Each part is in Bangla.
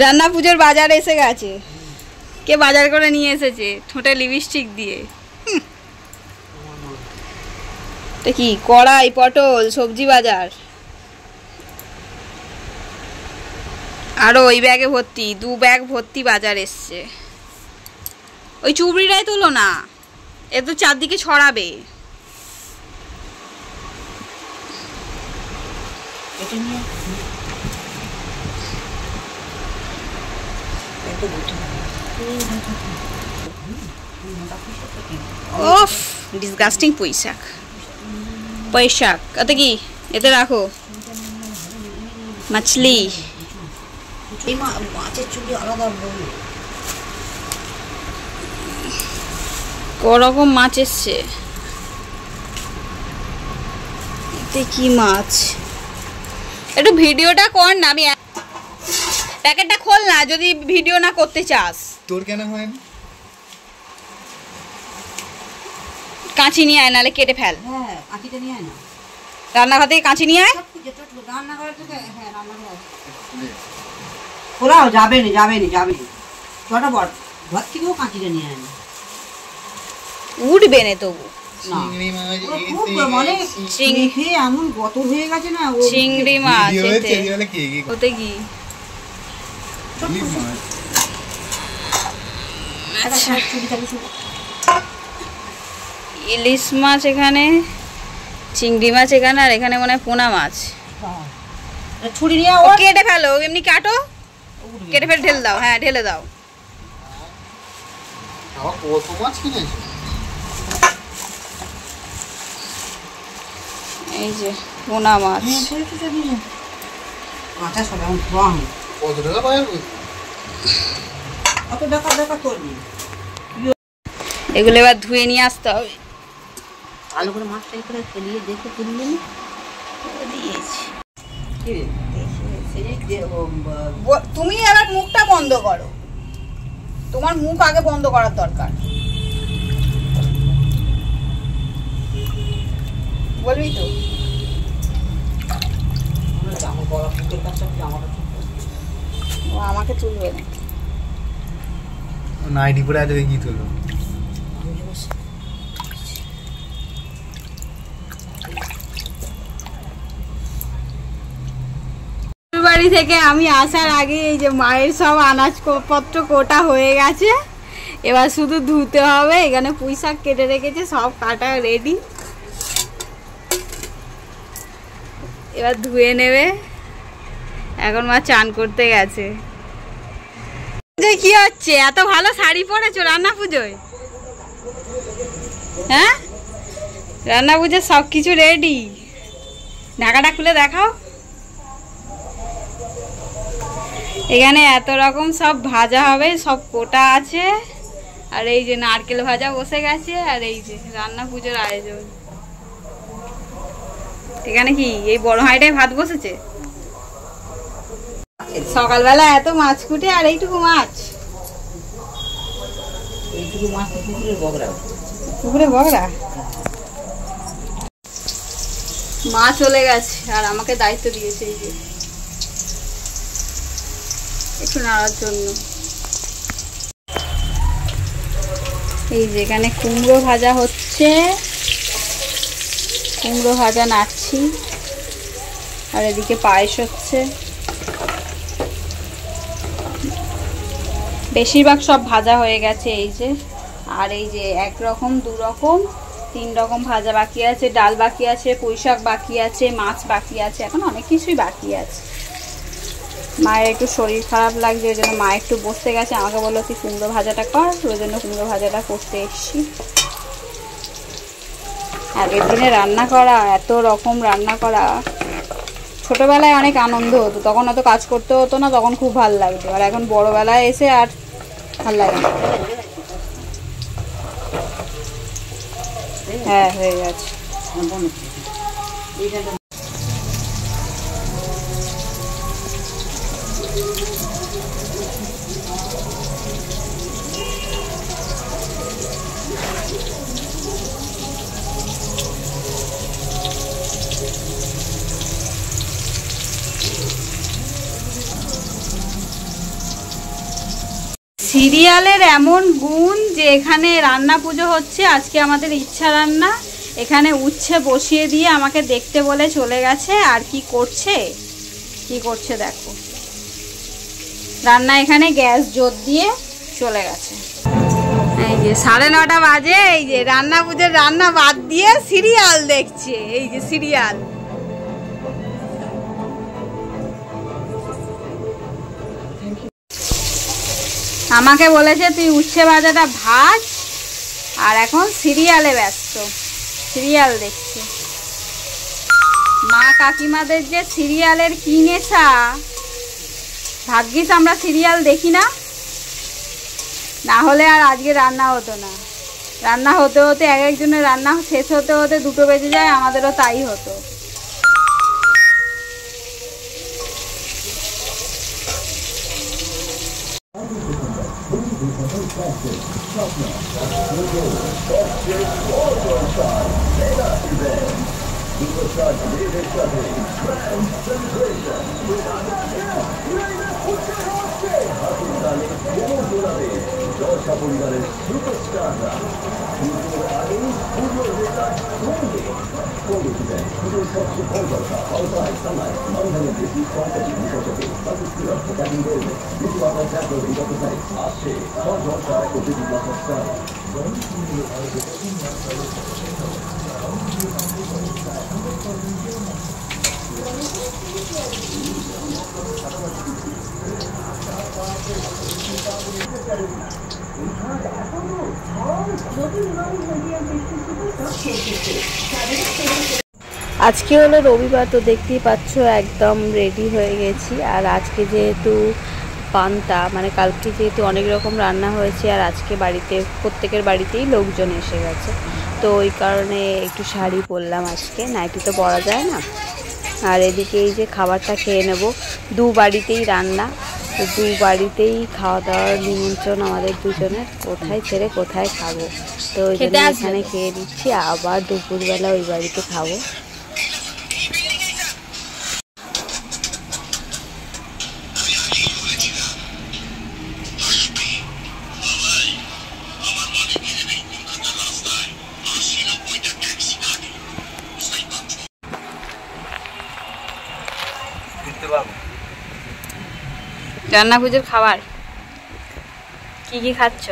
রান্না পুজোর বাজার এসে গেছে। কে বাজার করে নিয়ে এসেছে ঠোঁটে লিপস্টিক দিয়ে। এটা কি কড়াই, পটল, সবজি বাজার। আরো ওই ব্যাগে ভর্তি, 2 ব্যাগ ভর্তি বাজার এসছে। ওই চুবড়িটাই তুলো না, এ তো চারদিকে ছড়াবে। ওফ ডিসগাস্টিং পুঁইশাক। পুঁইশাক ওতে কি, এতে রাখো মাছলি। করকম মাছ এসছে। এতে কি মাছ? একটু ভিডিওটা কর না, আমি প্যাকেটটা খোল না যদি ভিডিও না করতে চাস। তোর কেন হয় না? কাঁচি নিয়ে আয়, নাহলে কেটে ফেল। হ্যাঁ কাঁচিটা নিয়ে আয় না। রান্নাঘর থেকে কাঁচি নিয়ে আয়। রান্নাঘর থেকে, হ্যাঁ রান্নাঘর। ওরাও যাবে না, যাবে না, যাবে না। ছটা বড় ঘর থেকেও কাঁচিটা নিয়ে আয় না। উঠবে না তবু। চিংড়ি মাছ মানে চিংড়ি এমন গত হয়ে গেছে না। চিংড়ি মাছ ওতে কি? আচ্ছা ইলিশ মাছ এখানে, চিংড়ি মাছ এখানে, আর এখানে মনে হয় পোনা মাছ। ছুরি নিয়ে কেটে ফেলো, এমনি কাটো, কেটে ফেলে ঢেলে দাও। হ্যাঁ ঢেলে দাও। কত মাছ কিনেছো? এই যে পোনা মাছ। আচ্ছা সব কত টাকা পায়? অত দেখা করবি। এগুলো এবার ধুয়ে নিয়ে আসতে হবে। ভালো করে মাছটা করে ফেলিয়ে দেখে তুললে দিয়েছি। তুমি এবার মুখটা বন্ধ করো, তোমার মুখ আগে বন্ধ করার দরকার। বলবি তো? আমাকে তুলবে না। নাইটি পরে আজকে কি তুললো? বাড়ি থেকে আমি আসার আগে এই যে মায়ের সব আনাজপত্র কোটা হয়ে গেছে, এবার শুধু ধুতে হবে। এখানে পুঁইশাক কেটে রেখেছে, সব কাটা রেডি, এবার ধুয়ে নেবে। এখন মা চান করতে গেছে। কি হচ্ছে? এত ভালো শাড়ি পরেছো রান্না পুজোয়? হ্যাঁ রান্না পুজোর সব কিছু রেডি। ঢাকাটা খুলে দেখাও। এখানে এত রকম সব ভাজা হবে, সব কোটা আছে। আর এই যে নারকেল ভাজা বসে গেছে, আর এই যে রান্না পুজোর আয়োজন। এখানে কি এই বড় হাঁড়িটায় ভাত বসেছে। সকালবেলা এত মাছ কুটে আর এইটুকু মাছ। পুকুরে বগরা মা চলে গেছে, আর আমাকে দায়িত্ব দিয়েছে এই যে একটু নাড়ার জন্য। এই যে এখানে কুমড়ো ভাজা হচ্ছে, কুমড়ো ভাজা নাড়ছি, আর এদিকে পায়েস হচ্ছে। বেশিরভাগ সব ভাজা হয়ে গেছে এই যে। আর এই যে 1 রকম 2 রকম 3 রকম ভাজা বাকি আছে, ডাল বাকি আছে, পুঁইশাক বাকি আছে, মাছ বাকি আছে, এখন অনেক কিছুই বাকি আছে। মায়ের একটু শরীর খারাপ লাগছে, ওই জন্য মা একটু বসতে গেছে, আমাকে বললো তুই কুমড়ো ভাজাটা কর, ওই জন্য কুমড়ো ভাজাটা করতে এসছি। আগের দিনে রান্না করা, এত রকম রান্না করা, ছোটবেলায় অনেক আনন্দ হতো, তখন অত কাজ করতে হতো না, তখন খুব ভালো লাগতো। আর এখন বড়বেলায় এসে আর ভাল লাগে না। হ্যাঁ হয়ে গেছে। সিরিয়ালের এমন গুণ যে এখানে রান্না পুজো হচ্ছে, আজকে আমাদের ইচ্ছা রান্না, এখানে উচ্ছে বসিয়ে দিয়ে আমাকে দেখতে বলে চলে গেছে। আর কি করছে দেখো, রান্না এখানে গ্যাস জোর দিয়ে চলে গেছে। এই যে 9:30 বাজে, এই যে রান্না পুজোর রান্না বাদ দিয়ে সিরিয়াল দেখছে। এই যে সিরিয়াল, আমাকে বলেছে তুই উচ্ছে ভাজাটা ভাজ, আর এখন সিরিয়ালে ব্যস্ত, সিরিয়াল দেখছে। মা কাকিমাদের যে সিরিয়ালের কি নেশা, ভাগ্যিস আমরা সিরিয়াল দেখি না, না হলে আর আজকে রান্না হতো না। রান্না হতে হতে এক একজনের রান্না শেষ হতে হতে 2টো বেজে যায়, আমাদেরও তাই হতো। আজকে হলো রবিবার, তো দেখতেই পাচ্ছ একদম রেডি হয়ে গেছি। আর আজকে যেহেতু পান্তা, মানে কালকে যেহেতু অনেক রকম রান্না হয়েছে, আর আজকে বাড়িতে প্রত্যেকের বাড়িতেই লোকজন এসে গেছে, তো ওই কারণে একটু শাড়ি পরলাম আজকে, নাইটি তো পরা যায় না। আর এদিকে এই যে খাবারটা খেয়ে নেব, 2 বাড়িতেই রান্না, তো 2 বাড়িতেই খাওয়া দাওয়ার নিমন্ত্রণ আমাদের দুজনের, কোথায় ছেড়ে কোথায় খাবো, তো ওই জন্য এখানে খেয়ে নিচ্ছি, আবার দুপুরবেলা ওই বাড়িতে খাবো। রান্না পুজোর খাবার কি কি খাচ্ছ?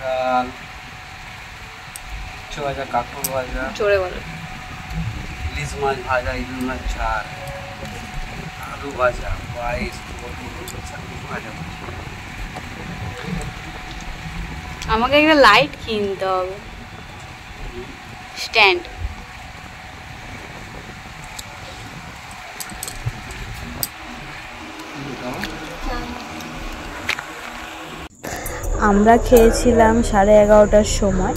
ডাল, উচ্ছে ভাজা, কাঁকড় ভাজা, জোরে বলো। ইলিশ মাছ ভাজা, ইলিশ মাছ ঝাল, আলু ভাজা, পায়েস, ভাজা। আমাকে একটা লাইট কিনতে হবে, স্ট্যান্ড। আমরা খেয়েছিলাম 11:30টার সময়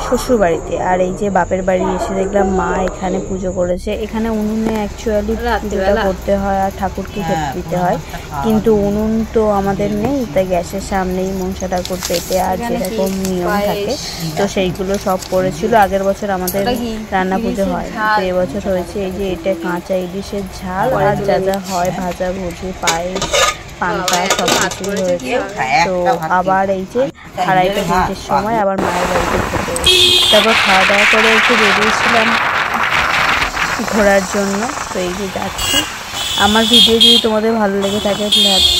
শ্বশুর বাড়িতে, আর এই যে বাপের বাড়ি এসে দেখলাম মা এখানে পুজো করেছে। এখানে উনুনে অ্যাকচুয়ালি পুজোটা করতে হয় আর ঠাকুরকে খেতে দিতে হয়, কিন্তু উনুন তো আমাদের নেই, তাই গ্যাসের সামনেই মনসা ঠাকুর পেতে আর যেরকম নিয়ম থাকে তো সেইগুলো সব করেছিল। আগের বছর আমাদের রান্না পুজো হয়, তো এবছর হয়েছে এই যে এটা কাঁচা ইলিশের ঝাল, আর যা যা হয় ভাজা ভুজি, পায়েস, পান্তা সব কিছুই হয়েছে। তো আবার এই যে 2:30-3টের সময় আবার মায়ের বাড়িতে খেতে, তারপর খাওয়া দাওয়া করে একটু বেরিয়েছিলাম ঘোরার জন্য। তো এই যে যাচ্ছি। আমার ভিডিও যদি তোমাদের ভালো লেগে থাকে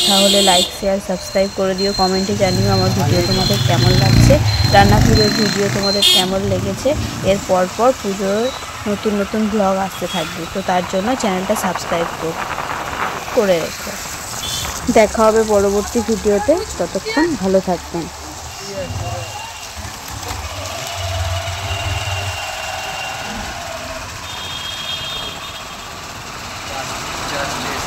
তাহলে লাইক, শেয়ার, সাবস্ক্রাইব করে দিও। কমেন্টে জানিও আমার ভিডিও তোমাদের কেমন লাগছে, রান্না পুজোর ভিডিও তোমাদের কেমন লেগেছে। এর পর পুজোর নতুন নতুন ব্লগ আসতে থাকবে, তো তার জন্য চ্যানেলটা সাবস্ক্রাইব করে রেখো। দেখা হবে পরবর্তী ভিডিওতে, ততক্ষণ ভালো থাকবেন। Justice.